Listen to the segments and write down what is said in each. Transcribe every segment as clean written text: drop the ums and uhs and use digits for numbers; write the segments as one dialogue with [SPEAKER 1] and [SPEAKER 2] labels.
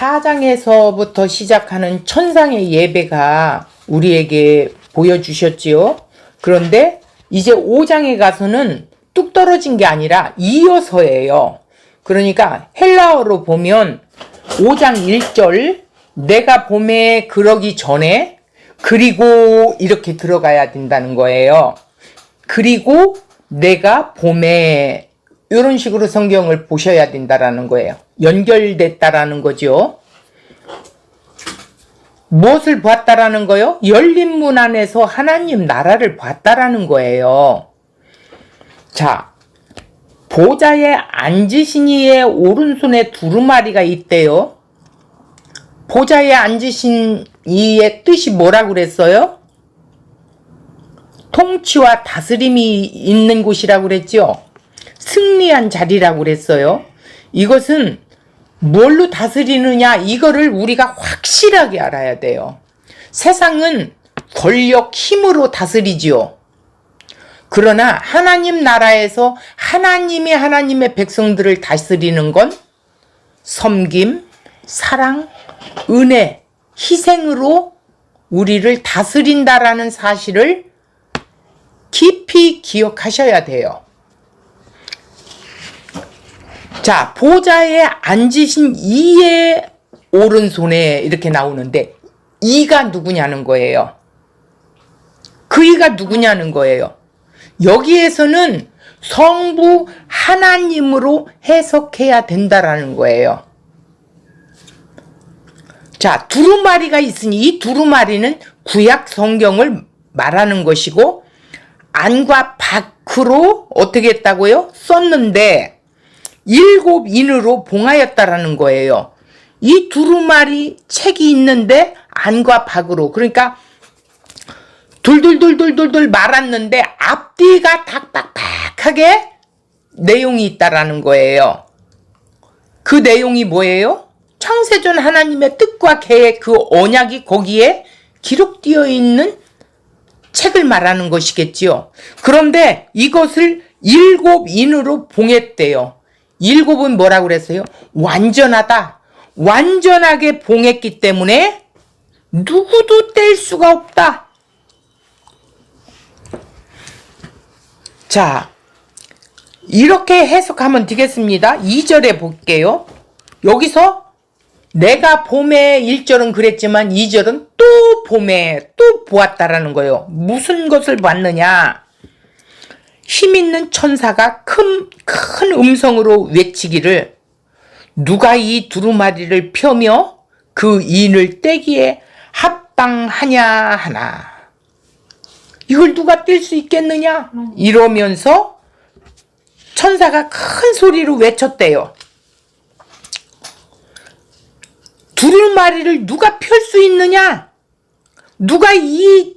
[SPEAKER 1] 4장에서부터 시작하는 천상의 예배가 우리에게 보여주셨지요. 그런데 이제 5장에 가서는 뚝 떨어진 게 아니라 이어서예요. 그러니까 헬라어로 보면 5장 1절 내가 봄에 그러기 전에 그리고 이렇게 들어가야 된다는 거예요. 그리고 내가 봄에 이런 식으로 성경을 보셔야 된다라는 거예요. 연결됐다라는 거죠. 무엇을 봤다라는 거요? 열린 문 안에서 하나님 나라를 봤다라는 거예요. 자, 보좌에 앉으신 이의 오른손에 두루마리가 있대요. 보좌에 앉으신 이의 뜻이 뭐라고 그랬어요? 통치와 다스림이 있는 곳이라고 그랬죠. 승리한 자리라고 그랬어요. 이것은 뭘로 다스리느냐, 이거를 우리가 확실하게 알아야 돼요. 세상은 권력, 힘으로 다스리지요. 그러나 하나님 나라에서 하나님이 하나님의 백성들을 다스리는 건 섬김, 사랑, 은혜, 희생으로 우리를 다스린다라는 사실을 깊이 기억하셔야 돼요. 자, 보좌에 앉으신 이의 오른손에 이렇게 나오는데 이가 누구냐는 거예요. 그 이가 누구냐는 거예요. 여기에서는 성부 하나님으로 해석해야 된다라는 거예요. 자, 두루마리가 있으니 이 두루마리는 구약 성경을 말하는 것이고 안과 밖으로 어떻게 했다고요? 썼는데 7인으로 봉하였다라는 거예요. 이 두루마리 책이 있는데 안과 밖으로, 그러니까 둘둘둘둘둘둘 말았는데 앞뒤가 닥닥닥하게 내용이 있다라는 거예요. 그 내용이 뭐예요? 창세전 하나님의 뜻과 계획, 그 언약이 거기에 기록되어 있는 책을 말하는 것이겠지요. 그런데 이것을 7인으로 봉했대요. 7은 뭐라고 그랬어요? 완전하다. 완전하게 봉했기 때문에 누구도 뗄 수가 없다. 자, 이렇게 해석하면 되겠습니다. 2절에 볼게요. 여기서 내가 봄에 1절은 그랬지만 2절은 또 봄에 또 보았다라는 거예요. 무슨 것을 봤느냐? 힘있는 천사가 큰 음성으로 외치기를 누가 이 두루마리를 펴며 그 인을 떼기에 합당하냐 하나. 이걸 누가 뗄 수 있겠느냐? 이러면서 천사가 큰 소리로 외쳤대요. 두루마리를 누가 펼 수 있느냐? 누가 이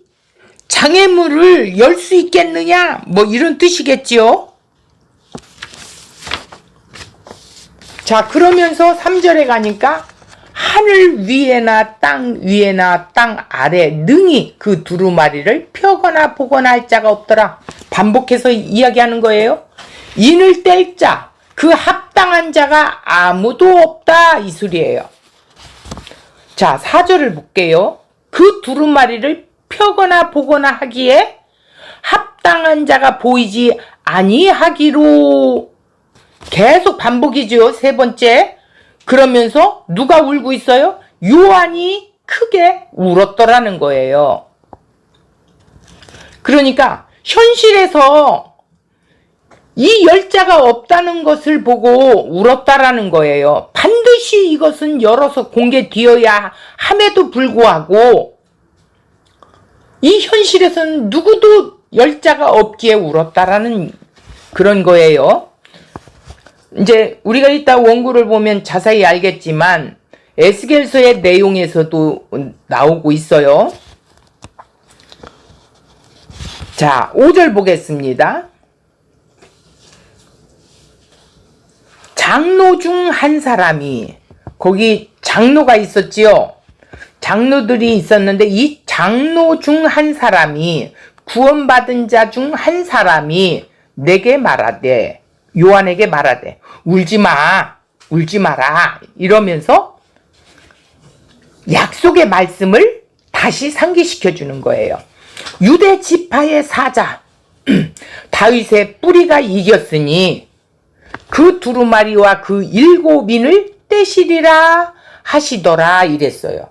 [SPEAKER 1] 장애물을 열 수 있겠느냐? 뭐 이런 뜻이겠지요. 자, 그러면서 3절에 가니까 하늘 위에나 땅 위에나 땅 아래 능히 그 두루마리를 펴거나 보거나 할 자가 없더라. 반복해서 이야기하는 거예요. 인을 뗄 자, 그 합당한 자가 아무도 없다, 이 소리예요. 자, 4절을 볼게요. 그 두루마리를 펴거나 보거나 하기에 합당한 자가 보이지 아니하기로, 계속 반복이죠. 세 번째. 그러면서 누가 울고 있어요? 요한이 크게 울었더라는 거예요. 그러니까 현실에서 이 열자가 없다는 것을 보고 울었다라는 거예요. 반드시 이것은 열어서 공개되어야 함에도 불구하고 이 현실에서는 누구도 열자가 없기에 울었다라는 그런 거예요. 이제 우리가 이따 원고를 보면 자세히 알겠지만 에스겔서의 내용에서도 나오고 있어요. 자, 5절 보겠습니다. 장로 중 한 사람이, 거기 장로가 있었지요. 장로들이 있었는데 이 장로 중 한 사람이, 구원받은 자 중 한 사람이 내게 말하되, 요한에게 말하되 울지 마, 울지 마라 이러면서 약속의 말씀을 다시 상기시켜 주는 거예요. 유대 지파의 사자 다윗의 뿌리가 이겼으니 그 두루마리와 그 7인을 떼시리라 하시더라 이랬어요.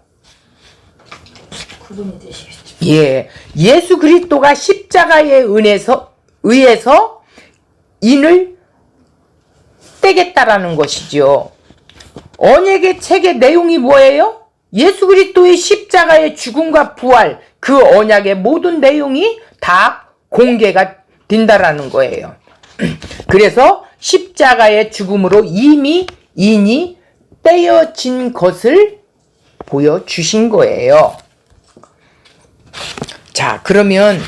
[SPEAKER 2] 그분이 되시겠죠.
[SPEAKER 1] 예, 예수 그리스도가 십자가에 의해서 인을 떼겠다라는 것이죠. 언약의 책의 내용이 뭐예요? 예수 그리스도의 십자가의 죽음과 부활, 그 언약의 모든 내용이 다 공개가 된다라는 거예요. 그래서 십자가의 죽음으로 이미 인이 떼어진 것을 보여주신 거예요. 자, 그러면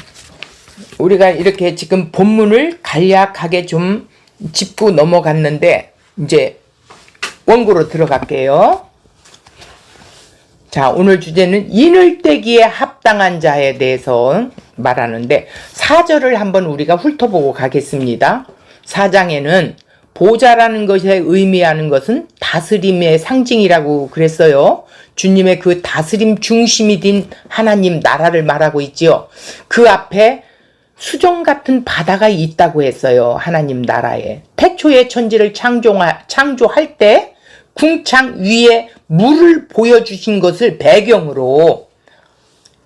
[SPEAKER 1] 우리가 이렇게 지금 본문을 간략하게 좀 짚고 넘어갔는데 이제 원고로 들어갈게요. 자, 오늘 주제는 인을 떼기에 합당한 자에 대해서 말하는데 4절을 한번 우리가 훑어보고 가겠습니다. 4장에는 보좌라는 것에 의미하는 것은 다스림의 상징이라고 그랬어요. 주님의 그 다스림 중심이 된 하나님 나라를 말하고 있지요. 그 앞에 수정 같은 바다가 있다고 했어요. 하나님 나라에. 태초의 천지를 창조할 때 궁창 위에 물을 보여주신 것을 배경으로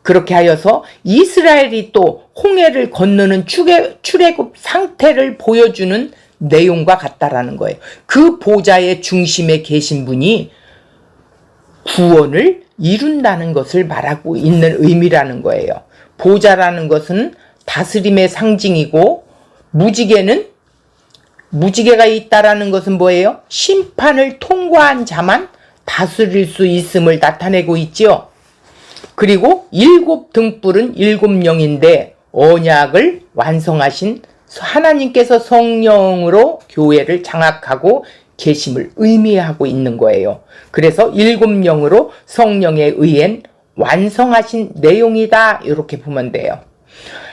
[SPEAKER 1] 그렇게 하여서 이스라엘이 또 홍해를 건너는 출애굽 상태를 보여주는 내용과 같다라는 거예요. 그 보좌의 중심에 계신 분이 구원을 이룬다는 것을 말하고 있는 의미라는 거예요. 보좌라는 것은 다스림의 상징이고 무지개가 있다라는 것은 뭐예요? 심판을 통과한 자만 다스릴 수 있음을 나타내고 있지요. 그리고 7 등불은 7 영인데 언약을 완성하신 하나님께서 성령으로 교회를 장악하고 계심을 의미하고 있는 거예요. 그래서 7 영으로 성령에 의한 완성하신 내용이다 이렇게 보면 돼요.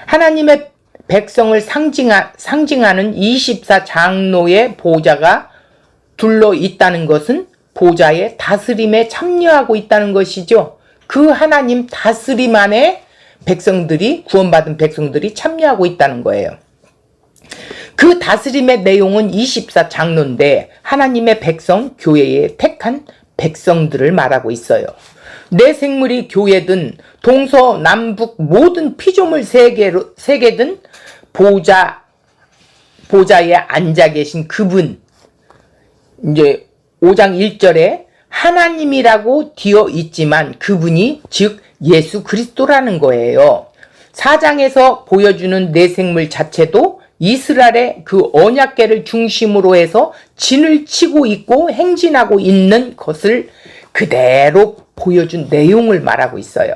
[SPEAKER 1] 하나님의 백성을 상징하는 24 장로의 보좌가 둘러 있다는 것은 보좌의 다스림에 참여하고 있다는 것이죠. 그 하나님 다스림 안에 구원받은 백성들이 참여하고 있다는 거예요. 그 다스림의 내용은 24 장로인데 하나님의 백성, 교회에 택한 백성들을 말하고 있어요. 내 생물이 교회든 동서남북 모든 피조물 세계든 보좌에 앉아 계신 그분, 이제 5장 1절에 하나님이라고 되어 있지만 그분이 즉 예수 그리스도라는 거예요. 4장에서 보여주는 내 생물 자체도 이스라엘의 그 언약궤를 중심으로 해서 진을 치고 있고 행진하고 있는 것을 그대로 보여준 내용을 말하고 있어요.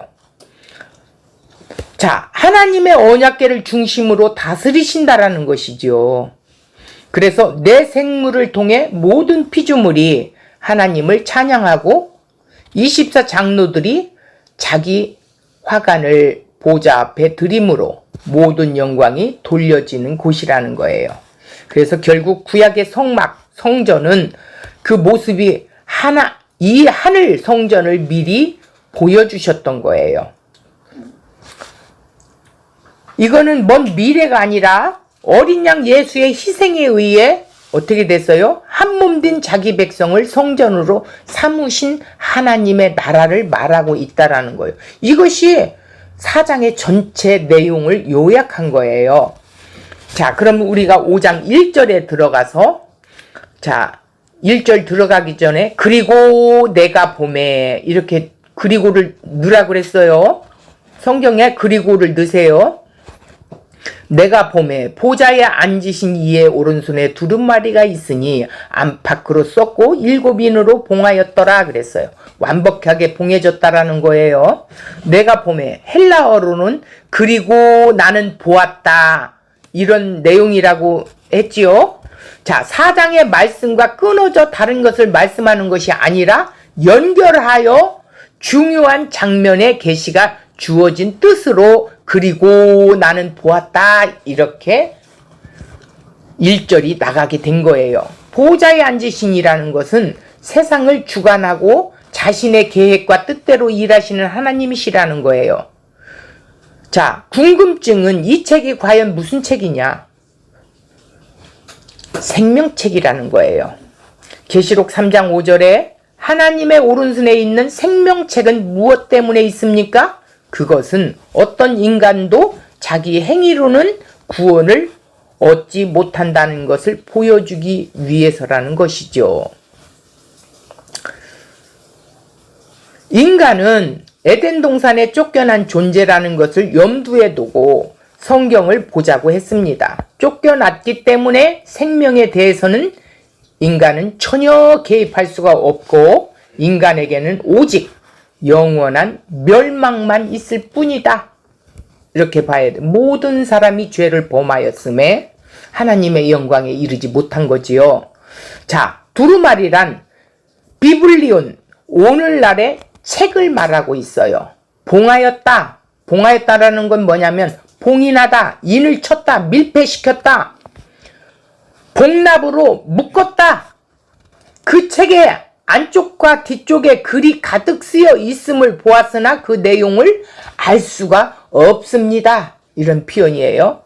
[SPEAKER 1] 자, 하나님의 언약궤를 중심으로 다스리신다라는 것이죠. 그래서 내 생물을 통해 모든 피조물이 하나님을 찬양하고 24 장로들이 자기 화관을 보좌 앞에 드림으로 모든 영광이 돌려지는 곳이라는 거예요. 그래서 결국 구약의 성전은 그 모습이 이 하늘 성전을 미리 보여주셨던 거예요. 이거는 먼 미래가 아니라 어린 양 예수의 희생에 의해 어떻게 됐어요? 한 몸 된 자기 백성을 성전으로 삼으신 하나님의 나라를 말하고 있다라는 거예요. 이것이 4장의 전체 내용을 요약한 거예요. 자, 그럼 우리가 5장 1절에 들어가서, 자, 1절 들어가기 전에 그리고 내가 봄에 이렇게 그리고를 넣으라고 그랬어요. 성경에 그리고를 넣으세요. 내가 봄에 보좌에 앉으신 이의 오른손에 두루마리가 있으니 안팎으로 썼고 7인으로 봉하였더라 그랬어요. 완벽하게 봉해졌다라는 거예요. 내가 봄에 헬라어로는 그리고 나는 보았다 이런 내용이라고 했지요. 자, 4장의 말씀과 끊어져 다른 것을 말씀하는 것이 아니라 연결하여 중요한 장면의 계시가 주어진 뜻으로 그리고 나는 보았다 이렇게 1절이 나가게 된 거예요. 보좌에 앉으신이라는 것은 세상을 주관하고 자신의 계획과 뜻대로 일하시는 하나님이시라는 거예요. 자, 궁금증은 이 책이 과연 무슨 책이냐? 생명책이라는 거예요. 계시록 3장 5절에 하나님의 오른손에 있는 생명책은 무엇 때문에 있습니까? 그것은 어떤 인간도 자기 행위로는 구원을 얻지 못한다는 것을 보여주기 위해서라는 것이죠. 인간은 에덴 동산에 쫓겨난 존재라는 것을 염두에 두고 성경을 보자고 했습니다. 쫓겨났기 때문에 생명에 대해서는 인간은 전혀 개입할 수가 없고 인간에게는 오직 영원한 멸망만 있을 뿐이다. 이렇게 봐야 돼. 모든 사람이 죄를 범하였음에 하나님의 영광에 이르지 못한 거지요. 자, 두루마리란 비블리온, 오늘날의 책을 말하고 있어요. 봉하였다. 봉하였다라는 건 뭐냐면 봉인하다, 인을 쳤다, 밀폐시켰다, 봉납으로 묶었다. 그 책의 안쪽과 뒤쪽에 글이 가득 쓰여 있음을 보았으나 그 내용을 알 수가 없습니다. 이런 표현이에요.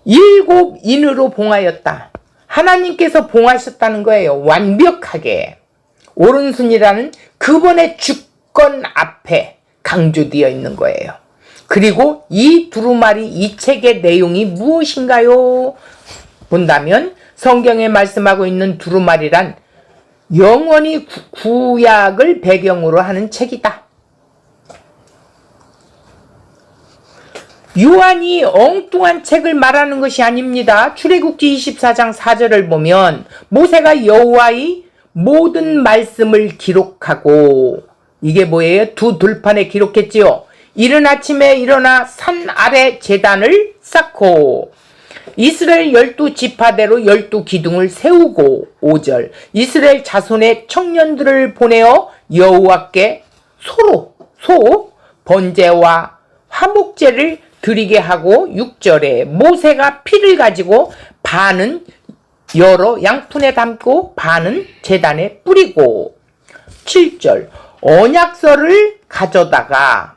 [SPEAKER 1] 7 인으로 봉하였다. 하나님께서 봉하셨다는 거예요. 완벽하게. 오른손이라는 그분의 주권 앞에 강조되어 있는 거예요. 그리고 이 두루마리 이 책의 내용이 무엇인가요? 본다면 성경에 말씀하고 있는 두루마리란 영원히 구약을 배경으로 하는 책이다. 요한이 엉뚱한 책을 말하는 것이 아닙니다. 출애굽기 24장 4절을 보면 모세가 여호와의 모든 말씀을 기록하고, 이게 뭐예요? 2 돌판에 기록했지요. 이른 아침에 일어나 산 아래 제단을 쌓고 이스라엘 12지파대로 12기둥을 세우고, 5절 이스라엘 자손의 청년들을 보내어 여호와께 소 번제와 화목제를 드리게 하고, 6절에 모세가 피를 가지고 반은 여러 양푼에 담고 반은 제단에 뿌리고, 7절 언약서를 가져다가,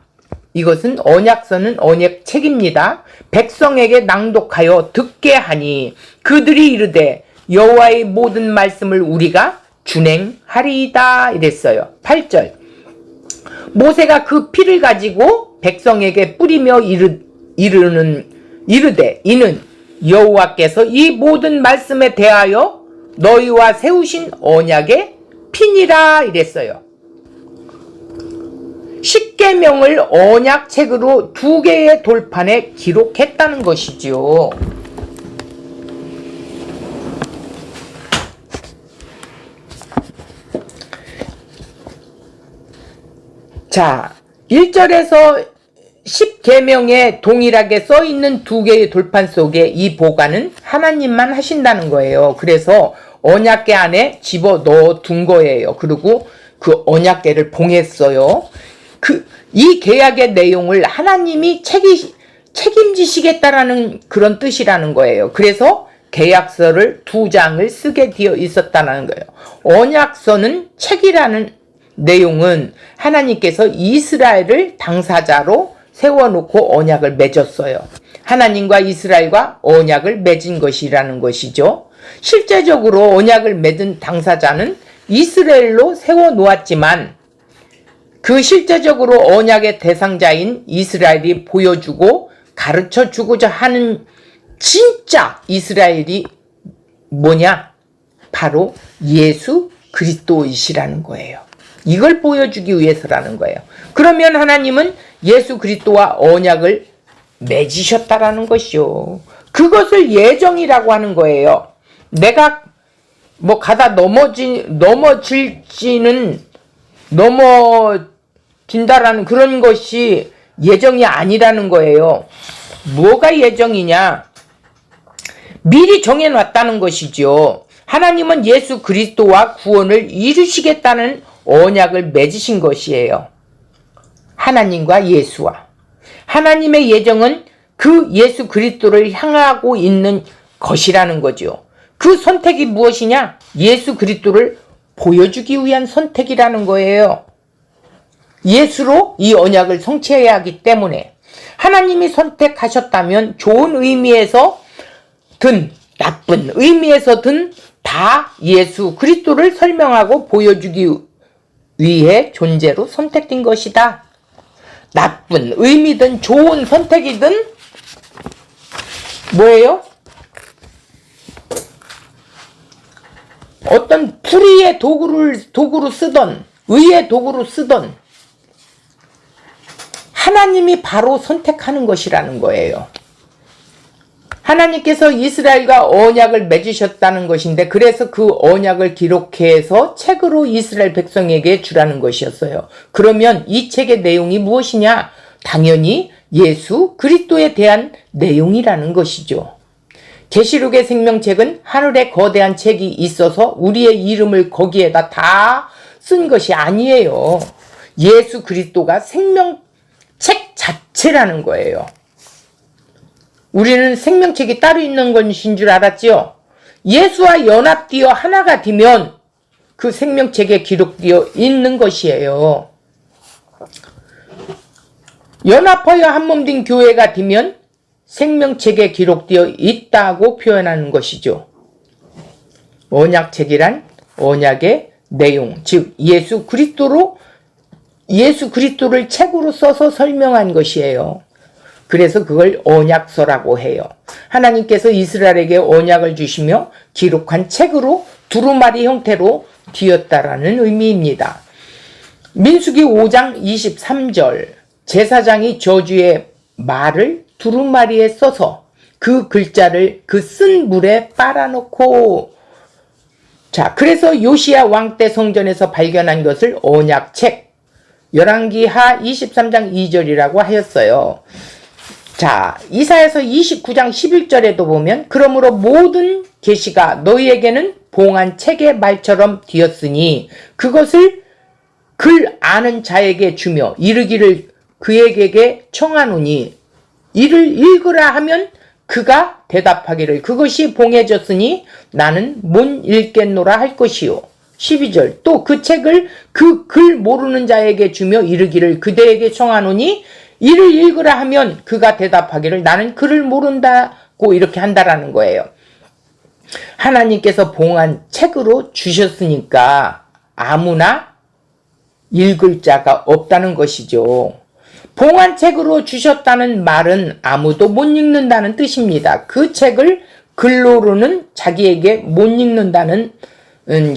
[SPEAKER 1] 이것은 언약서는 언약책입니다. 백성에게 낭독하여 듣게 하니 그들이 이르되 여호와의 모든 말씀을 우리가 준행하리이다 이랬어요. 8절 모세가 그 피를 가지고 백성에게 뿌리며 이르되 이는 여호와께서 이 모든 말씀에 대하여 너희와 세우신 언약의 피니라 이랬어요. 십계명을 언약책으로 2개의 돌판에 기록했다는 것이지요. 자, 1절에서 10계명에 동일하게 써있는 2개의 돌판 속에 이 보관은 하나님만 하신다는 거예요. 그래서 언약궤 안에 집어 넣어 둔 거예요. 그리고 그 언약궤를 봉했어요. 이 계약의 내용을 하나님이 책임지시겠다라는 그런 뜻이라는 거예요. 그래서 계약서를 2장을 쓰게 되어 있었다는 거예요. 언약서는 책이라는 내용은 하나님께서 이스라엘을 당사자로 세워놓고 언약을 맺었어요. 하나님과 이스라엘과 언약을 맺은 것이라는 것이죠. 실제적으로 언약을 맺은 당사자는 이스라엘로 세워놓았지만 그 실제적으로 언약의 대상자인 이스라엘이 보여주고 가르쳐주고자 하는 진짜 이스라엘이 뭐냐? 바로 예수 그리스도이시라는 거예요. 이걸 보여주기 위해서라는 거예요. 그러면 하나님은 예수 그리스도와 언약을 맺으셨다라는 것이요. 그것을 예정이라고 하는 거예요. 내가 뭐 가다 넘어진다라는 그런 것이 예정이 아니라는 거예요. 뭐가 예정이냐? 미리 정해놨다는 것이죠. 하나님은 예수 그리스도와 구원을 이루시겠다는 언약을 맺으신 것이에요. 하나님과 예수와. 하나님의 예정은 그 예수 그리스도를 향하고 있는 것이라는 거죠. 그 선택이 무엇이냐? 예수 그리스도를 보여주기 위한 선택이라는 거예요. 예수로 이 언약을 성취해야 하기 때문에 하나님이 선택하셨다면 좋은 의미에서든 나쁜 의미에서든 다 예수 그리스도를 설명하고 보여주기 위해 존재로 선택된 것이다. 나쁜 의미든 좋은 선택이든 뭐예요? 어떤 불의의 도구로 쓰던 의의 도구로 쓰던 하나님이 바로 선택하는 것이라는 거예요. 하나님께서 이스라엘과 언약을 맺으셨다는 것인데 그래서 그 언약을 기록해서 책으로 이스라엘 백성에게 주라는 것이었어요. 그러면 이 책의 내용이 무엇이냐? 당연히 예수 그리스도에 대한 내용이라는 것이죠. 계시록의 생명책은 하늘에 거대한 책이 있어서 우리의 이름을 거기에다 다 쓴 것이 아니에요. 예수 그리스도가 생명책 자체라는 거예요. 우리는 생명책이 따로 있는 것인 줄 알았지요? 예수와 연합되어 하나가 되면 그 생명책에 기록되어 있는 것이에요. 연합하여 한몸 된 교회가 되면 생명책에 기록되어 있다고 표현하는 것이죠. 언약책이란 언약의 내용, 즉 예수 그리스도를 책으로 써서 설명한 것이에요. 그래서 그걸 언약서라고 해요. 하나님께서 이스라엘에게 언약을 주시며 기록한 책으로 두루마리 형태로 되었다라는 의미입니다. 민수기 5장 23절 제사장이 저주의 말을 두루마리에 써서 그 글자를 그 쓴 물에 빨아놓고 자 그래서 요시야 왕 때 성전에서 발견한 것을 언약책 열왕기하 23장 2절이라고 하였어요. 자, 이사야서 29장 11절에도 보면 그러므로 모든 계시가 너희에게는 봉한 책의 말처럼 되었으니 그것을 글 아는 자에게 주며 이르기를 그에게 청하노니 이를 읽으라 하면 그가 대답하기를 그것이 봉해졌으니 나는 못 읽겠노라 할 것이요. 12절 또 그 책을 그 글 모르는 자에게 주며 이르기를 그대에게 청하노니 이를 읽으라 하면 그가 대답하기를 나는 글을 모른다고 이렇게 한다라는 거예요. 하나님께서 봉한 책으로 주셨으니까 아무나 읽을 자가 없다는 것이죠. 봉한 책으로 주셨다는 말은 아무도 못 읽는다는 뜻입니다. 그 책을 글로로는 자기에게 못 읽는다는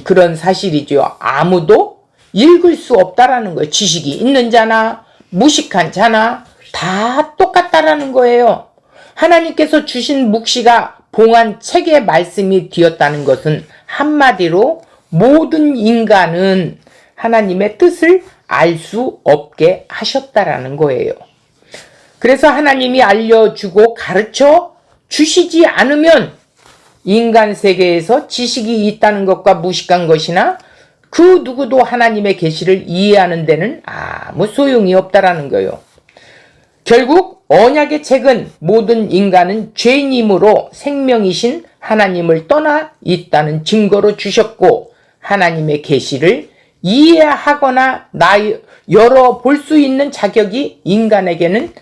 [SPEAKER 1] 그런 사실이죠. 아무도 읽을 수 없다라는 거예요. 지식이 있는 자나 무식한 자나 다 똑같다라는 거예요. 하나님께서 주신 묵시가 봉한 책의 말씀이 되었다는 것은 한마디로 모든 인간은 하나님의 뜻을 알 수 없게 하셨다라는 거예요. 그래서 하나님이 알려주고 가르쳐 주시지 않으면 인간 세계에서 지식이 있다는 것과 무식한 것이나 그 누구도 하나님의 계시를 이해하는 데는 아무 소용이 없다라는 거예요. 결국 언약의 책은 모든 인간은 죄인이므로 생명이신 하나님을 떠나 있다는 증거로 주셨고 하나님의 계시를 이해하거나 열어볼 수 있는 자격이 인간에게는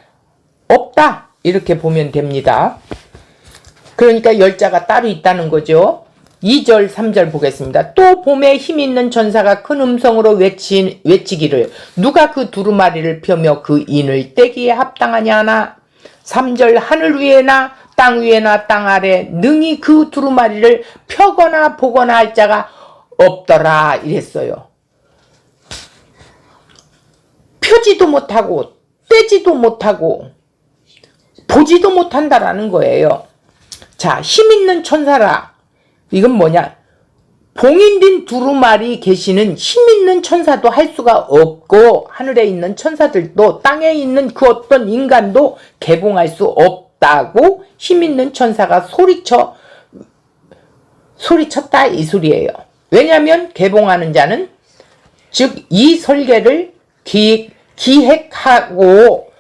[SPEAKER 1] 없다 이렇게 보면 됩니다. 그러니까 열자가 따로 있다는 거죠. 2절 3절 보겠습니다. 또 봄에 힘있는 전사가 큰 음성으로 외치기를 누가 그 두루마리를 펴며 그 인을 떼기에 합당하냐 하나 3절 하늘 위에나 땅 위에나 땅 아래 능히 그 두루마리를 펴거나 보거나 할 자가 없더라 이랬어요. 펴지도 못하고 떼지도 못하고 보지도 못한다라는 거예요. 자, 힘있는 천사라. 이건 뭐냐? 봉인된 두루마리 계시는 힘있는 천사도 할 수가 없고 하늘에 있는 천사들도 땅에 있는 그 어떤 인간도 개봉할 수 없다고 힘있는 천사가 소리쳤다 이 소리예요. 왜냐하면 개봉하는 자는 즉 이 설계를 기획하고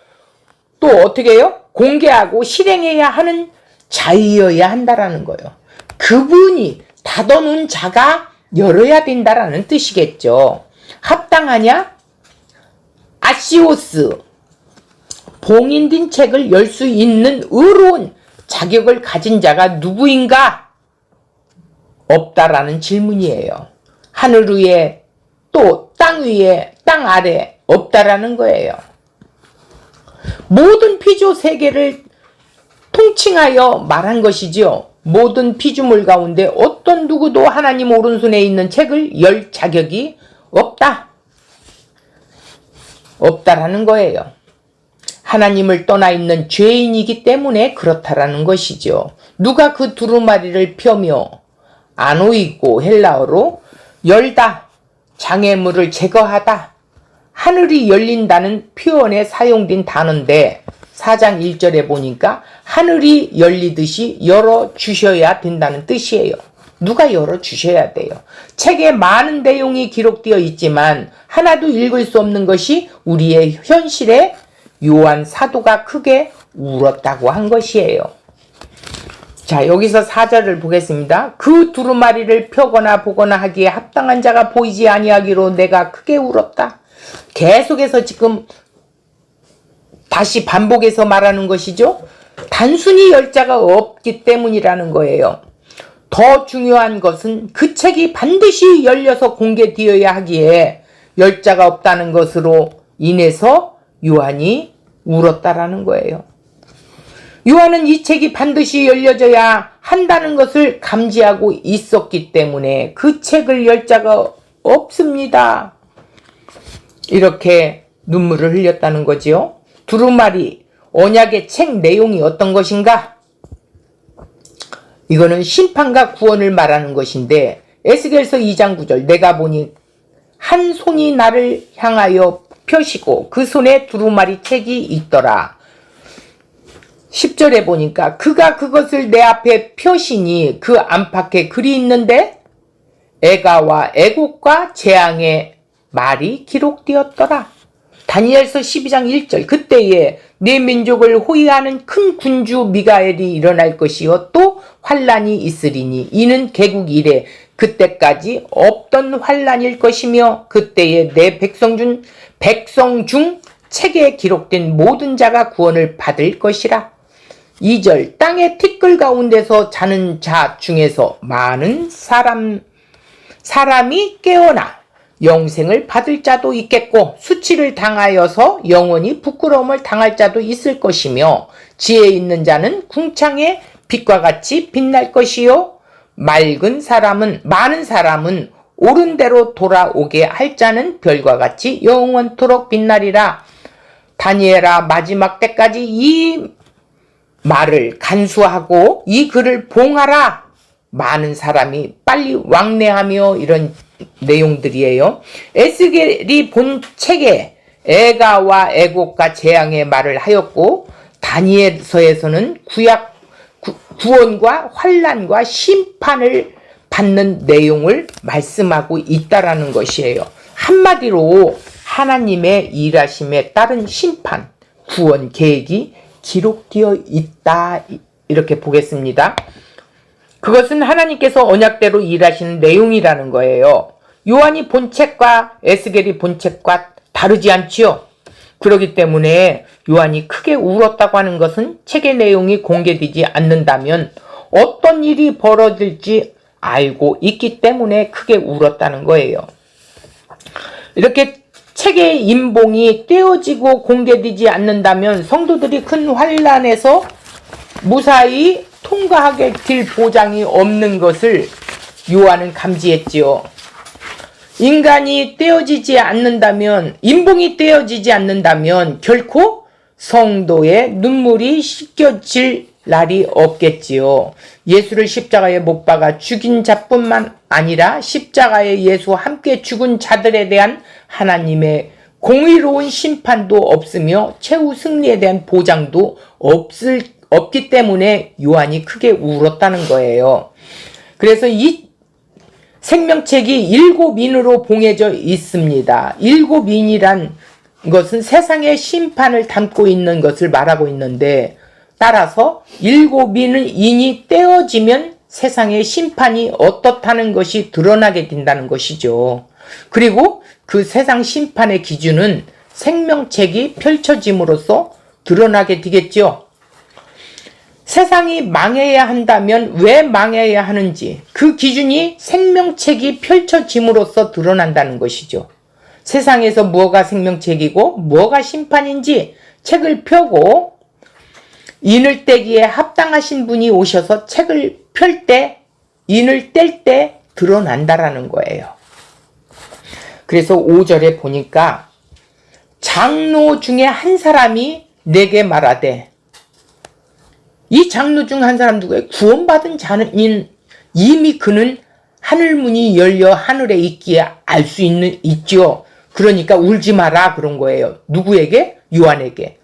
[SPEAKER 1] 또 어떻게 해요? 공개하고 실행해야 하는 자이어야 한다라는 거예요. 그분이 닫아놓은 자가 열어야 된다라는 뜻이겠죠. 합당하냐? 아시오스, 봉인된 책을 열 수 있는 의로운 자격을 가진 자가 누구인가? 없다라는 질문이에요. 하늘 위에 또 땅 위에 땅 아래 없다라는 거예요. 모든 피조 세계를 통칭하여 말한 것이지요. 모든 피조물 가운데 어떤 누구도 하나님 오른손에 있는 책을 열 자격이 없다라는 거예요. 하나님을 떠나 있는 죄인이기 때문에 그렇다라는 것이죠. 누가 그 두루마리를 펴며 아노이고 헬라어로 열다, 장애물을 제거하다, 하늘이 열린다는 표현에 사용된 단어인데 4장 1절에 보니까 하늘이 열리듯이 열어주셔야 된다는 뜻이에요. 누가 열어주셔야 돼요. 책에 많은 내용이 기록되어 있지만 하나도 읽을 수 없는 것이 우리의 현실에 요한 사도가 크게 울었다고 한 것이에요. 자, 여기서 4절을 보겠습니다. 그 두루마리를 펴거나 보거나 하기에 합당한 자가 보이지 아니하기로 내가 크게 울었다. 계속해서 지금 다시 반복해서 말하는 것이죠. 단순히 열 자가 없기 때문이라는 거예요. 더 중요한 것은 그 책이 반드시 열려서 공개되어야 하기에 열 자가 없다는 것으로 인해서 요한이 울었다라는 거예요. 요한은 이 책이 반드시 열려져야 한다는 것을 감지하고 있었기 때문에 그 책을 열 자가 없습니다. 이렇게 눈물을 흘렸다는 거지요. 두루마리, 언약의 책 내용이 어떤 것인가? 이거는 심판과 구원을 말하는 것인데 에스겔서 2장 9절 내가 보니 한 손이 나를 향하여 펴시고 그 손에 두루마리 책이 있더라. 10절에 보니까 그가 그것을 내 앞에 펴시니 그 안팎에 글이 있는데 애가와 애곡과 재앙의 말이 기록되었더라. 다니엘서 12장 1절 그때에 내 민족을 호위하는 큰 군주 미가엘이 일어날 것이요 또 환란이 있으리니 이는 개국 이래 그때까지 없던 환란일 것이며 그때에 내 백성 중 책에 기록된 모든 자가 구원을 받을 것이라. 2절 땅의 티끌 가운데서 자는 자 중에서 많은 사람이 깨어나 영생을 받을 자도 있겠고 수치를 당하여서 영원히 부끄러움을 당할 자도 있을 것이며 지혜 있는 자는 궁창의 빛과 같이 빛날 것이요 많은 사람은 옳은 대로 돌아오게 할 자는 별과 같이 영원토록 빛나리라. 다니엘아 마지막 때까지 이 말을 간수하고 이 글을 봉하라. 많은 사람이 빨리 왕래하며 이런 내용들이에요. 에스겔이 본 책에 애가와 애곡과 재앙의 말을 하였고 다니엘서에서는 구원과 환란과 심판을 받는 내용을 말씀하고 있다라는 것이에요. 한마디로 하나님의 일하심에 따른 심판, 구원 계획이 기록되어 있다 이렇게 보겠습니다. 그것은 하나님께서 언약대로 일하시는 내용이라는 거예요. 요한이 본 책과 에스겔이 본 책과 다르지 않지요. 그렇기 때문에 요한이 크게 울었다고 하는 것은 책의 내용이 공개되지 않는다면 어떤 일이 벌어질지 알고 있기 때문에 크게 울었다는 거예요. 이렇게 책의 인봉이 떼어지고 공개되지 않는다면 성도들이 큰 환난에서 무사히 통과하게 될 보장이 없는 것을 요한은 감지했지요. 인간이 떼어지지 않는다면, 인봉이 떼어지지 않는다면 결코 성도의 눈물이 씻겨질 날이 없겠지요. 예수를 십자가에 못 박아 죽인 자뿐만 아니라 십자가에 예수와 함께 죽은 자들에 대한 하나님의 공의로운 심판도 없으며 최후 승리에 대한 보장도 없기 때문에 요한이 크게 울었다는 거예요. 그래서 이 생명책이 7인으로 봉해져 있습니다. 7인이란 것은 세상의 심판을 담고 있는 것을 말하고 있는데 따라서 7인이 떼어지면 세상의 심판이 어떻다는 것이 드러나게 된다는 것이죠. 그리고 그 세상 심판의 기준은 생명책이 펼쳐짐으로써 드러나게 되겠죠. 세상이 망해야 한다면 왜 망해야 하는지 그 기준이 생명책이 펼쳐짐으로써 드러난다는 것이죠. 세상에서 무엇가 생명책이고 무엇가 심판인지 책을 펴고 인을 떼기에 합당하신 분이 오셔서 책을 펼 때, 인을 뗄 때 드러난다라는 거예요. 그래서 5절에 보니까 장로 중에 한 사람이 내게 말하되, 이 장로 중 한 사람 누구예요? 구원받은 자는 이미 그는 하늘문이 열려 하늘에 있기에 알 수 있죠. 그러니까 울지 마라 그런 거예요. 누구에게? 요한에게.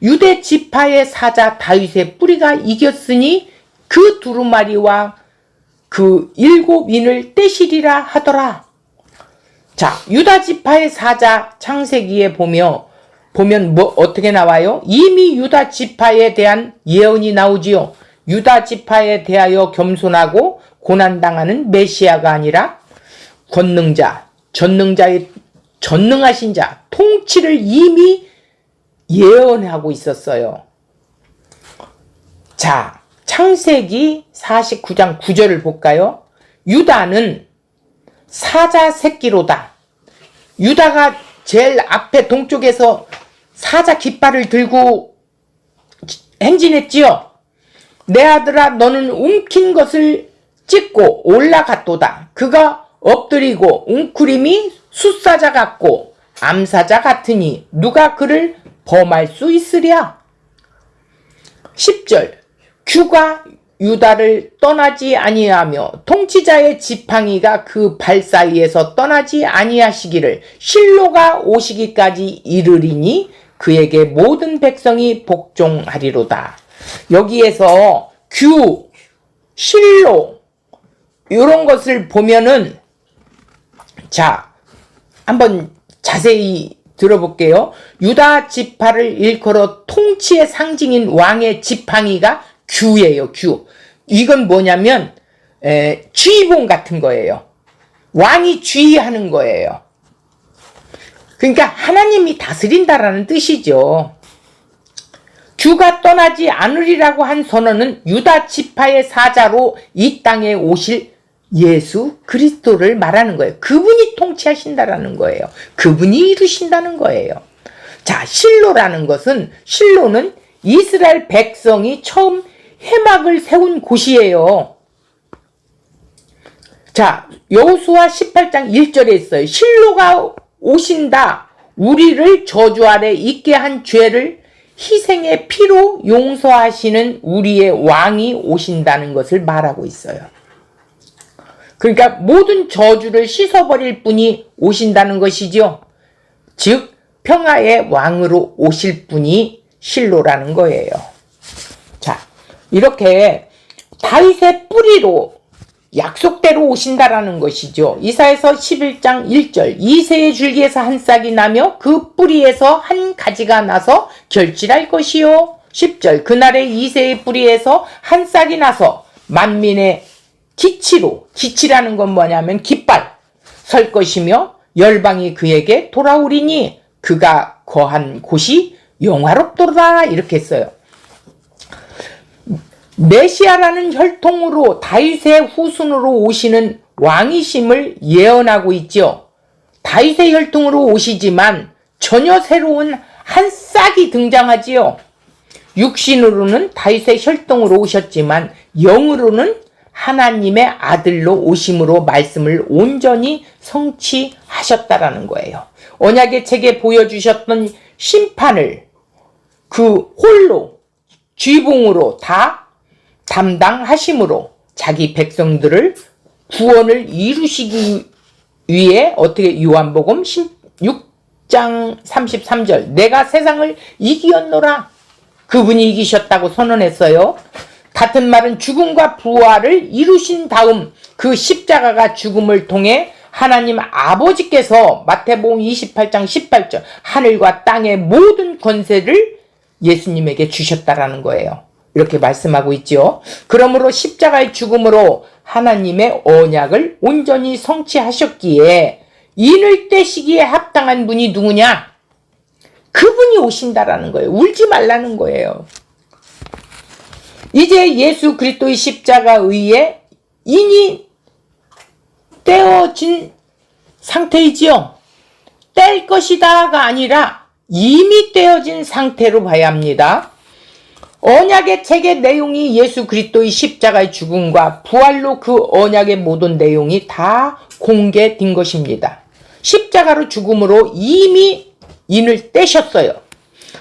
[SPEAKER 1] 유대 지파의 사자 다윗의 뿌리가 이겼으니 그 두루마리와 그 7인을 떼시리라 하더라. 자, 유다 지파의 사자 창세기에 보면 뭐 어떻게 나와요? 이미 유다 지파에 대한 예언이 나오지요. 유다 지파에 대하여 겸손하고 고난당하는 메시아가 아니라 권능자, 전능하신 자, 통치를 이미 예언하고 있었어요. 자, 창세기 49장 9절을 볼까요? 유다는 사자 새끼로다. 유다가 제일 앞에 동쪽에서 사자 깃발을 들고 행진했지요. 내 아들아, 너는 움킨 것을 찢고 올라갔도다. 그가 엎드리고 웅크림이 숫사자 같고 암사자 같으니 누가 그를 범할 수 있으랴. 10절 규가 유다를 떠나지 아니하며 통치자의 지팡이가 그 발 사이에서 떠나지 아니하시기를 실로가 오시기까지 이르리니 그에게 모든 백성이 복종하리로다. 여기에서 규, 실로 이런 것을 보면은, 자, 한번 자세히 들어볼게요. 유다 지파를 일컬어 통치의 상징인 왕의 지팡이가 규예요. 규. 이건 뭐냐면 쥐봉 같은 거예요. 왕이 쥐하는 거예요. 그러니까 하나님이 다스린다라는 뜻이죠. 규가 떠나지 않으리라고 한 선언은 유다 지파의 사자로 이 땅에 오실 예수 그리스도를 말하는 거예요. 그분이 통치하신다라는 거예요. 그분이 이루신다는 거예요. 자, 실로라는 것은, 실로는 이스라엘 백성이 처음 회막을 세운 곳이에요. 자, 여호수아 18장 1절에 있어요. 실로가 오신다. 우리를 저주 아래 있게 한 죄를 희생의 피로 용서하시는 우리의 왕이 오신다는 것을 말하고 있어요. 그러니까 모든 저주를 씻어버릴 분이 오신다는 것이죠. 즉 평화의 왕으로 오실 분이 실로라는 거예요. 자, 이렇게 다윗의 뿌리로 약속대로 오신다라는 것이죠. 이사야서 11장 1절 이새의 줄기에서 한 싹이 나며 그 뿌리에서 한 가지가 나서 결실할 것이요. 10절 그날에 이새의 뿌리에서 한 싹이 나서 만민의 기치라는 건 뭐냐면 깃발 설 것이며 열방이 그에게 돌아오리니 그가 거한 곳이 영화롭도다. 이렇게 했어요. 메시아라는 혈통으로 다윗의 후손으로 오시는 왕이심을 예언하고 있죠. 다윗의 혈통으로 오시지만 전혀 새로운 한 싹이 등장하지요. 육신으로는 다윗의 혈통으로 오셨지만 영으로는 하나님의 아들로 오심으로 말씀을 온전히 성취하셨다라는 거예요. 언약의 책에 보여주셨던 심판을 그 홀로 쥐봉으로 다 담당하심으로 자기 백성들을 구원을 이루시기 위해 어떻게 요한복음 6장 33절 내가 세상을 이기었노라. 그분이 이기셨다고 선언했어요. 같은 말은 죽음과 부활을 이루신 다음 그 십자가가 죽음을 통해 하나님 아버지께서 마태복음 28장 18절 하늘과 땅의 모든 권세를 예수님에게 주셨다라는 거예요. 이렇게 말씀하고 있죠. 그러므로 십자가의 죽음으로 하나님의 언약을 온전히 성취하셨기에 인을 떼시기에 합당한 분이 누구냐? 그분이 오신다라는 거예요. 울지 말라는 거예요. 이제 예수 그리스도의 십자가 의에 인이 떼어진 상태이지요. 뗄 것이다가 아니라 이미 떼어진 상태로 봐야 합니다. 언약의 책의 내용이 예수 그리스도의 십자가의 죽음과 부활로 그 언약의 모든 내용이 다 공개된 것입니다. 십자가로 죽음으로 이미 인을 떼셨어요.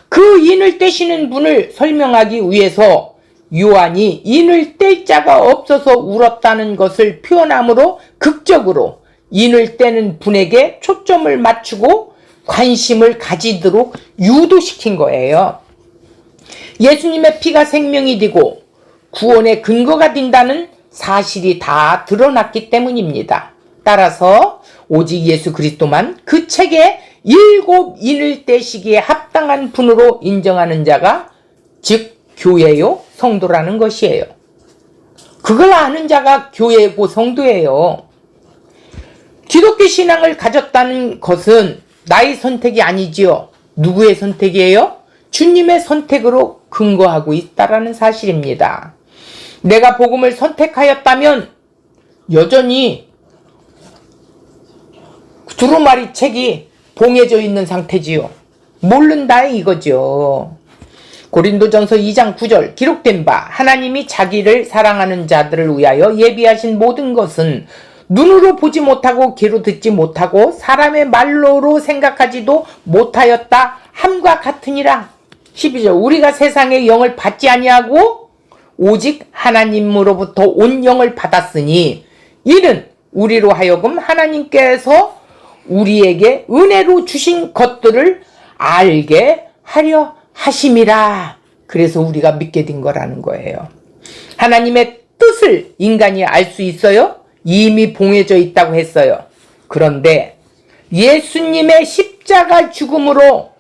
[SPEAKER 1] 그 인을 떼시는 분을 설명하기 위해서 요한이 인을 뗄 자가 없어서 울었다는 것을 표현함으로 극적으로 인을 떼는 분에게 초점을 맞추고 관심을 가지도록 유도시킨 거예요. 예수님의 피가 생명이 되고 구원의 근거가 된다는 사실이 다 드러났기 때문입니다. 따라서 오직 예수 그리스도만 그 책에 7인을 떼시기에 합당한 분으로 인정하는 자가 즉 교회요 성도라는 것이에요. 그걸 아는 자가 교회고 성도예요. 기독교 신앙을 가졌다는 것은 나의 선택이 아니지요. 누구의 선택이에요? 주님의 선택으로 근거하고 있다라는 사실입니다. 내가 복음을 선택하였다면 여전히 두루마리 책이 봉해져 있는 상태지요. 모른다 이거죠. 고린도전서 2장 9절 기록된 바 하나님이 자기를 사랑하는 자들을 위하여 예비하신 모든 것은 눈으로 보지 못하고 귀로 듣지 못하고 사람의 말로로 생각하지도 못하였다 함과 같으니라. 12절 우리가 세상의 영을 받지 아니하고 오직 하나님으로부터 온 영을 받았으니 이는 우리로 하여금 하나님께서 우리에게 은혜로 주신 것들을 알게 하려 하심이라. 그래서 우리가 믿게 된 거라는 거예요. 하나님의 뜻을 인간이 알 수 있어요? 이미 봉해져 있다고 했어요. 그런데 예수님의 십자가 죽음으로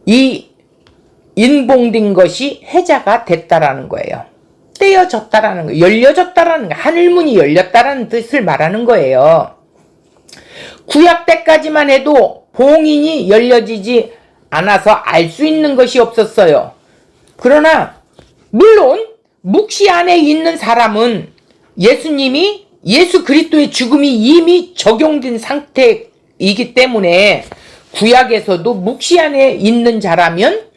[SPEAKER 1] 이 인봉된 것이 해자가 됐다라는 거예요. 떼어졌다라는 거예요. 열려졌다라는 거예요. 하늘문이 열렸다라는 뜻을 말하는 거예요. 구약 때까지만 해도 봉인이 열려지지 않아서 알 수 있는 것이 없었어요. 그러나 물론 묵시 안에 있는 사람은 예수님이 예수 그리스도의 죽음이 이미 적용된 상태이기 때문에 구약에서도 묵시 안에 있는 자라면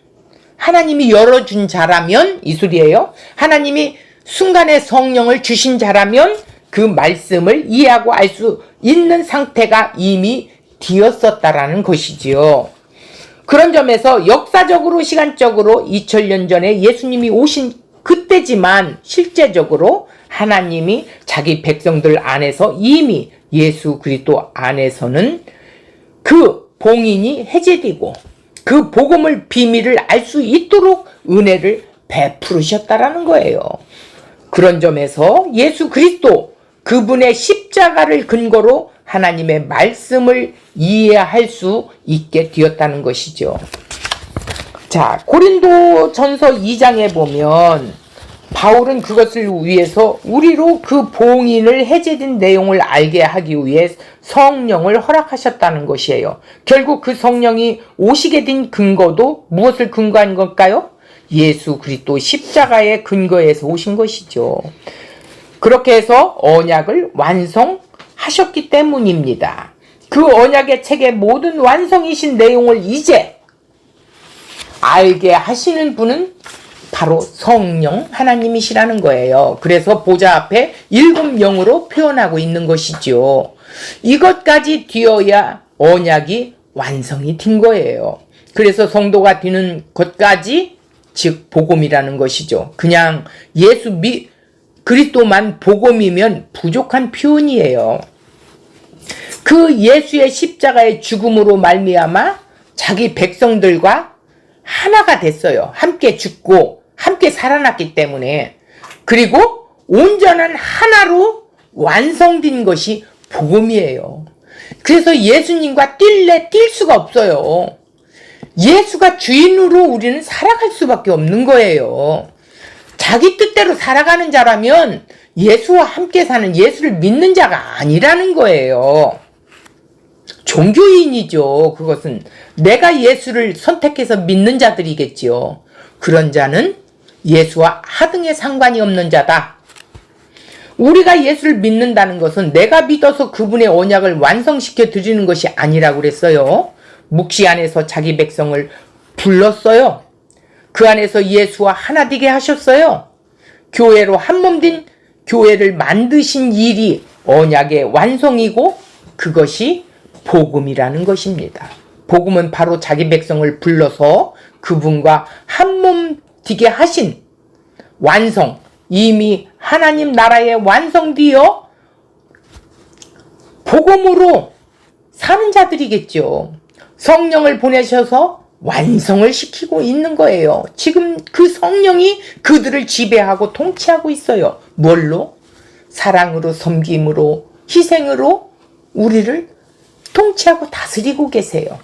[SPEAKER 1] 하나님이 열어준 자라면 이 소리예요. 하나님이 순간에 성령을 주신 자라면 그 말씀을 이해하고 알 수 있는 상태가 이미 되었었다라는 것이지요. 그런 점에서 역사적으로 시간적으로 2000년 전에 예수님이 오신 그때지만 실제적으로 하나님이 자기 백성들 안에서 이미 예수 그리스도 안에서는 그 봉인이 해제되고 그 복음을 비밀을 알 수 있도록 은혜를 베푸르셨다라는 거예요. 그런 점에서 예수 그리스도 그분의 십자가를 근거로 하나님의 말씀을 이해할 수 있게 되었다는 것이죠. 자, 고린도전서 2장에 보면 바울은 그것을 위해서 우리로 그 봉인을 해제된 내용을 알게 하기 위해 성령을 허락하셨다는 것이에요. 결국 그 성령이 오시게 된 근거도 무엇을 근거한 걸까요? 예수 그리스도 십자가의 근거에서 오신 것이죠. 그렇게 해서 언약을 완성하셨기 때문입니다. 그 언약의 책의 모든 완성이신 내용을 이제 알게 하시는 분은 바로 성령 하나님이시라는 거예요. 그래서 보좌 앞에 7영으로 표현하고 있는 것이죠. 이것까지 되어야 언약이 완성이 된 거예요. 그래서 성도가 되는 것까지 즉 복음이라는 것이죠. 그냥 예수 그리스도만 복음이면 부족한 표현이에요. 그 예수의 십자가의 죽음으로 말미암아 자기 백성들과 하나가 됐어요. 함께 죽고 함께 살아났기 때문에. 그리고 온전한 하나로 완성된 것이 복음이에요. 그래서 예수님과 뛸래 뛸 수가 없어요. 예수가 주인으로 우리는 살아갈 수밖에 없는 거예요. 자기 뜻대로 살아가는 자라면 예수와 함께 사는, 예수를 믿는 자가 아니라는 거예요. 종교인이죠. 그것은 내가 예수를 선택해서 믿는 자들이겠지요. 그런 자는 예수와 하등의 상관이 없는 자다. 우리가 예수를 믿는다는 것은 내가 믿어서 그분의 언약을 완성시켜 드리는 것이 아니라고 그랬어요. 묵시 안에서 자기 백성을 불렀어요. 그 안에서 예수와 하나 되게 하셨어요. 교회로 한몸된 교회를 만드신 일이 언약의 완성이고 그것이 복음이라는 것입니다. 복음은 바로 자기 백성을 불러서 그분과 한몸 되게 하신 완성, 이미 하나님 나라에 완성되어 복음으로 사는 자들이겠죠. 성령을 보내셔서 완성을 시키고 있는 거예요. 지금 그 성령이 그들을 지배하고 통치하고 있어요. 뭘로? 사랑으로, 섬김으로, 희생으로 우리를 통치하고 다스리고 계세요.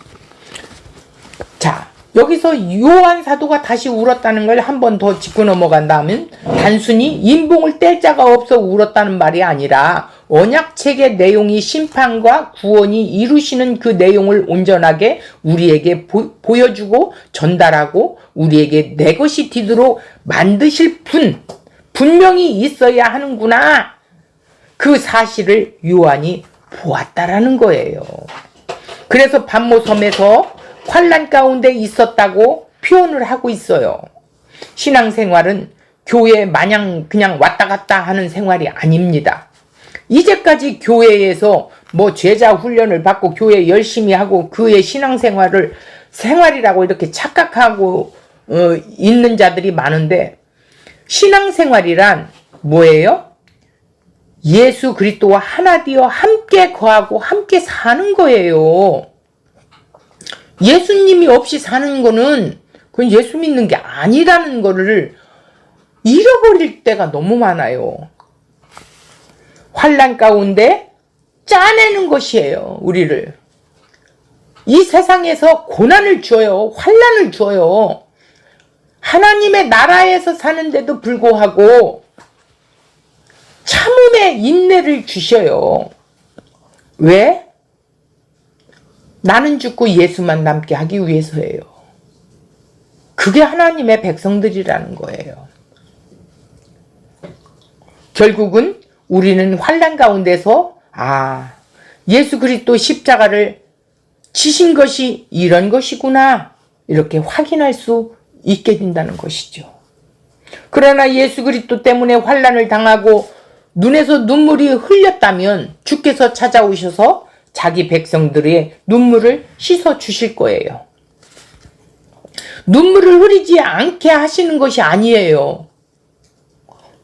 [SPEAKER 1] 자, 여기서 요한 사도가 다시 울었다는 걸 한 번 더 짚고 넘어간다면 단순히 인봉을 뗄 자가 없어 울었다는 말이 아니라 언약책의 내용이 심판과 구원이 이루시는 그 내용을 온전하게 우리에게 보여주고 전달하고 우리에게 내 것이 되도록 만드실 분명히 있어야 하는구나. 그 사실을 요한이 보았다라는 거예요. 그래서 반모섬에서 환난 가운데 있었다고 표현을 하고 있어요. 신앙생활은 교회 마냥 그냥 왔다 갔다 하는 생활이 아닙니다. 이제까지 교회에서 뭐 제자 훈련을 받고 교회 열심히 하고 그의 신앙생활을 생활이라고 이렇게 착각하고 있는 자들이 많은데, 신앙생활이란 뭐예요? 예수 그리스도와 하나 되어 함께 거하고 함께 사는 거예요. 예수님이 없이 사는 거는 그건 예수 믿는 게 아니라는 거를 잃어버릴 때가 너무 많아요. 환난 가운데 짜내는 것이에요. 우리를. 이 세상에서 고난을 줘요. 환난을 줘요. 하나님의 나라에서 사는데도 불구하고 참음의 인내를 주셔요. 왜? 나는 죽고 예수만 남게 하기 위해서예요. 그게 하나님의 백성들이라는 거예요. 결국은 우리는 환난 가운데서 예수 그리스도 십자가를 지신 것이 이런 것이구나 이렇게 확인할 수 있게 된다는 것이죠. 그러나 예수 그리스도 때문에 환난을 당하고 눈에서 눈물이 흘렸다면 주께서 찾아오셔서 자기 백성들의 눈물을 씻어 주실 거예요. 눈물을 흐리지 않게 하시는 것이 아니에요.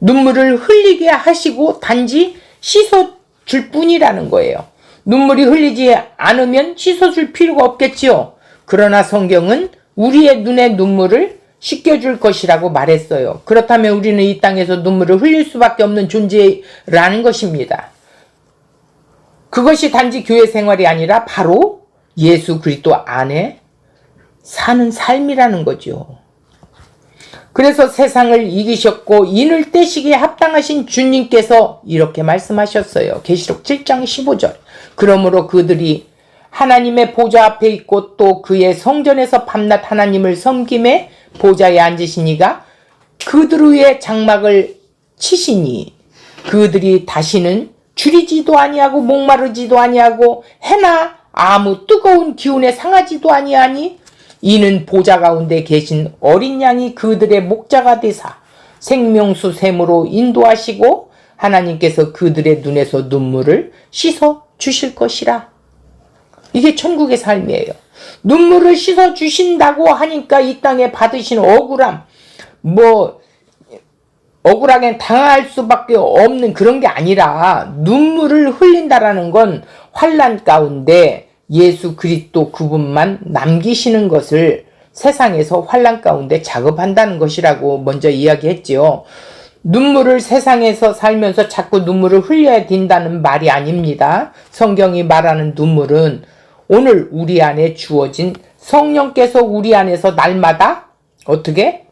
[SPEAKER 1] 눈물을 흘리게 하시고 단지 씻어 줄 뿐이라는 거예요. 눈물이 흘리지 않으면 씻어 줄 필요가 없겠지요. 그러나 성경은 우리의 눈의 눈물을 씻겨줄 것이라고 말했어요. 그렇다면 우리는 이 땅에서 눈물을 흘릴 수밖에 없는 존재라는 것입니다. 그것이 단지 교회 생활이 아니라 바로 예수 그리스도 안에 사는 삶이라는 거죠. 그래서 세상을 이기셨고 인을 떼시기에 합당하신 주님께서 이렇게 말씀하셨어요. 계시록 7장 15절. 그러므로 그들이 하나님의 보좌 앞에 있고 또 그의 성전에서 밤낮 하나님을 섬김에 보좌에 앉으신 이가 그들 위에 장막을 치시니 그들이 다시는 줄이지도 아니하고 목마르지도 아니하고 해나 아무 뜨거운 기운에 상하지도 아니하니 이는 보좌 가운데 계신 어린 양이 그들의 목자가 되사 생명수 샘으로 인도하시고 하나님께서 그들의 눈에서 눈물을 씻어 주실 것이라. 이게 천국의 삶이에요. 눈물을 씻어 주신다고 하니까 이 땅에 받으신 억울함, 억울하게 당할 수밖에 없는 그런 게 아니라 눈물을 흘린다라는 건 환난 가운데 예수 그리스도 그분만 남기시는 것을 세상에서 환난 가운데 작업한다는 것이라고 먼저 이야기했지요. 눈물을 세상에서 살면서 자꾸 눈물을 흘려야 된다는 말이 아닙니다. 성경이 말하는 눈물은 오늘 우리 안에 주어진 성령께서 우리 안에서 날마다 어떻게?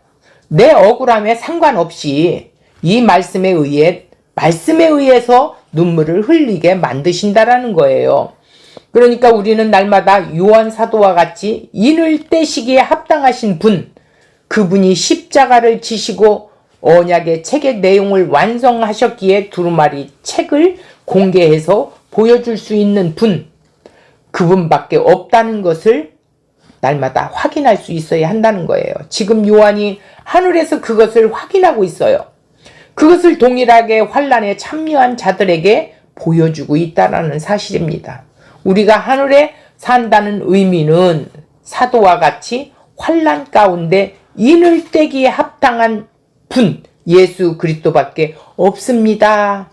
[SPEAKER 1] 내 억울함에 상관없이 이 말씀에 의해서 눈물을 흘리게 만드신다라는 거예요. 그러니까 우리는 날마다 요한 사도와 같이 인을 떼시기에 합당하신 분, 그분이 십자가를 지시고 언약의 책의 내용을 완성하셨기에 두루마리 책을 공개해서 보여줄 수 있는 분, 그분밖에 없다는 것을 날마다 확인할 수 있어야 한다는 거예요. 지금 요한이 하늘에서 그것을 확인하고 있어요. 그것을 동일하게 환난에 참여한 자들에게 보여주고 있다는 사실입니다. 우리가 하늘에 산다는 의미는 사도와 같이 환난 가운데 인을 떼기에 합당한 분, 예수 그리스도밖에 없습니다.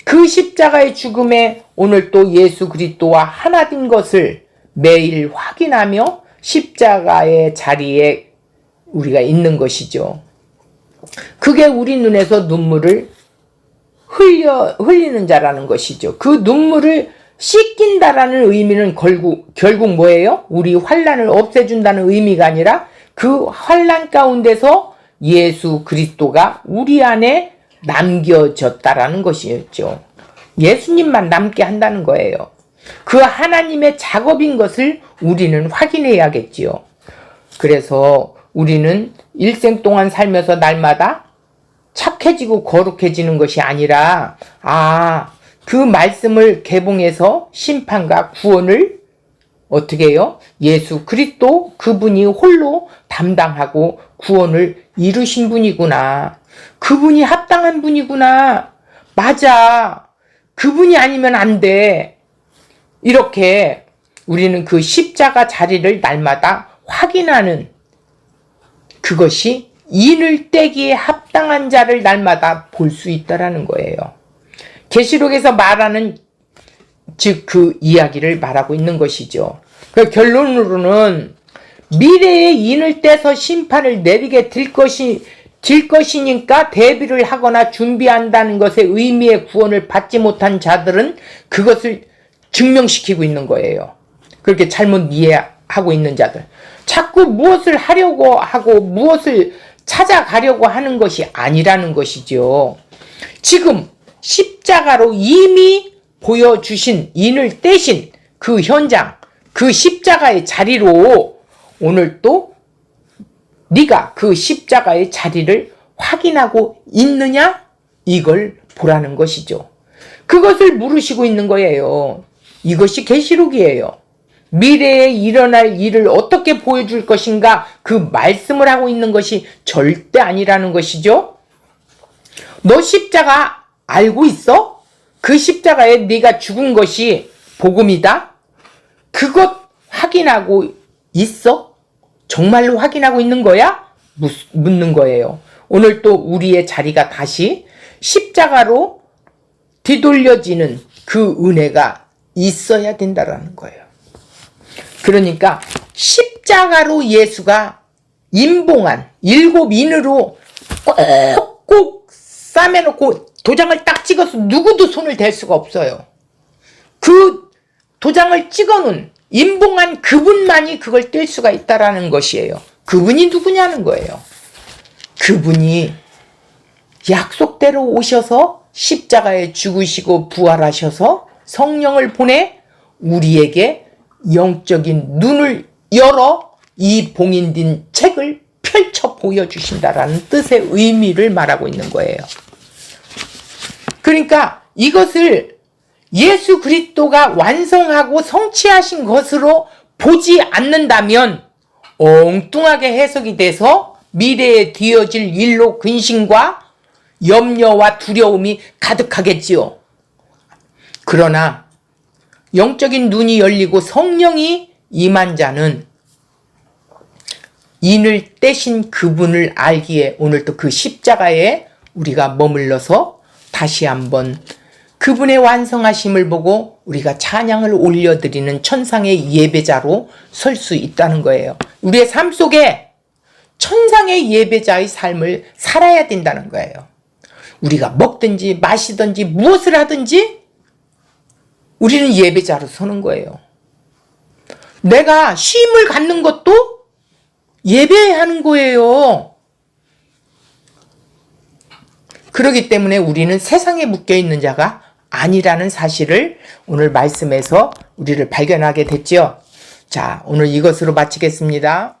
[SPEAKER 1] 그 십자가의 죽음에 오늘 또 예수 그리스도와 하나 된 것을 매일 확인하며 십자가의 자리에 우리가 있는 것이죠. 그게 우리 눈에서 눈물을 흘리는 자라는 것이죠. 그 눈물을 씻긴다라는 의미는 결국 뭐예요? 우리 환난을 없애준다는 의미가 아니라 그 환난 가운데서 예수 그리스도가 우리 안에 남겨졌다라는 것이었죠. 예수님만 남게 한다는 거예요. 그 하나님의 작업인 것을 우리는 확인해야겠지요. 그래서 우리는 일생 동안 살면서 날마다 착해지고 거룩해지는 것이 아니라 그 말씀을 개봉해서 심판과 구원을 어떻게 해요? 예수 그리스도 그분이 홀로 담당하고 구원을 이루신 분이구나. 그분이 합당한 분이구나. 맞아. 그분이 아니면 안 돼. 이렇게 우리는 그 십자가 자리를 날마다 확인하는 그것이 인을 떼기에 합당한 자를 날마다 볼 수 있다라는 거예요. 계시록에서 말하는 즉 그 이야기를 말하고 있는 것이죠. 그 결론으로는 미래의 인을 떼서 심판을 내리게 될 것이니까 대비를 하거나 준비한다는 것의 의미의 구원을 받지 못한 자들은 그것을 증명시키고 있는 거예요. 그렇게 잘못 이해하고 있는 자들. 자꾸 무엇을 하려고 하고 무엇을 찾아가려고 하는 것이 아니라는 것이죠. 지금 십자가로 이미 보여주신 인을 떼신 그 현장, 그 십자가의 자리로 오늘 또 네가 그 십자가의 자리를 확인하고 있느냐? 이걸 보라는 것이죠. 그것을 물으시고 있는 거예요. 이것이 계시록이에요. 미래에 일어날 일을 어떻게 보여줄 것인가 그 말씀을 하고 있는 것이 절대 아니라는 것이죠. 너 십자가 알고 있어? 그 십자가에 네가 죽은 것이 복음이다? 그것 확인하고 있어? 정말로 확인하고 있는 거야? 묻는 거예요. 오늘 또 우리의 자리가 다시 십자가로 뒤돌려지는 그 은혜가 있어야 된다라는 거예요. 그러니까 십자가로 예수가 임봉한 7인으로 꼭 싸매놓고 도장을 딱 찍어서 누구도 손을 댈 수가 없어요. 그 도장을 찍어놓은 임봉한 그분만이 그걸 뗄 수가 있다라는 것이에요. 그분이 누구냐는 거예요. 그분이 약속대로 오셔서 십자가에 죽으시고 부활하셔서 성령을 보내 우리에게 영적인 눈을 열어 이 봉인된 책을 펼쳐 보여주신다라는 뜻의 의미를 말하고 있는 거예요. 그러니까 이것을 예수 그리스도가 완성하고 성취하신 것으로 보지 않는다면 엉뚱하게 해석이 돼서 미래에 되어질 일로 근심과 염려와 두려움이 가득하겠지요. 그러나 영적인 눈이 열리고 성령이 임한 자는 인을 떼신 그분을 알기에 오늘도 그 십자가에 우리가 머물러서 다시 한번 그분의 완성하심을 보고 우리가 찬양을 올려드리는 천상의 예배자로 설 수 있다는 거예요. 우리의 삶 속에 천상의 예배자의 삶을 살아야 된다는 거예요. 우리가 먹든지 마시든지 무엇을 하든지 우리는 예배자로 서는 거예요. 내가 쉼을 갖는 것도 예배하는 거예요. 그렇기 때문에 우리는 세상에 묶여있는 자가 아니라는 사실을 오늘 말씀에서 우리를 발견하게 됐죠. 자, 오늘 이것으로 마치겠습니다.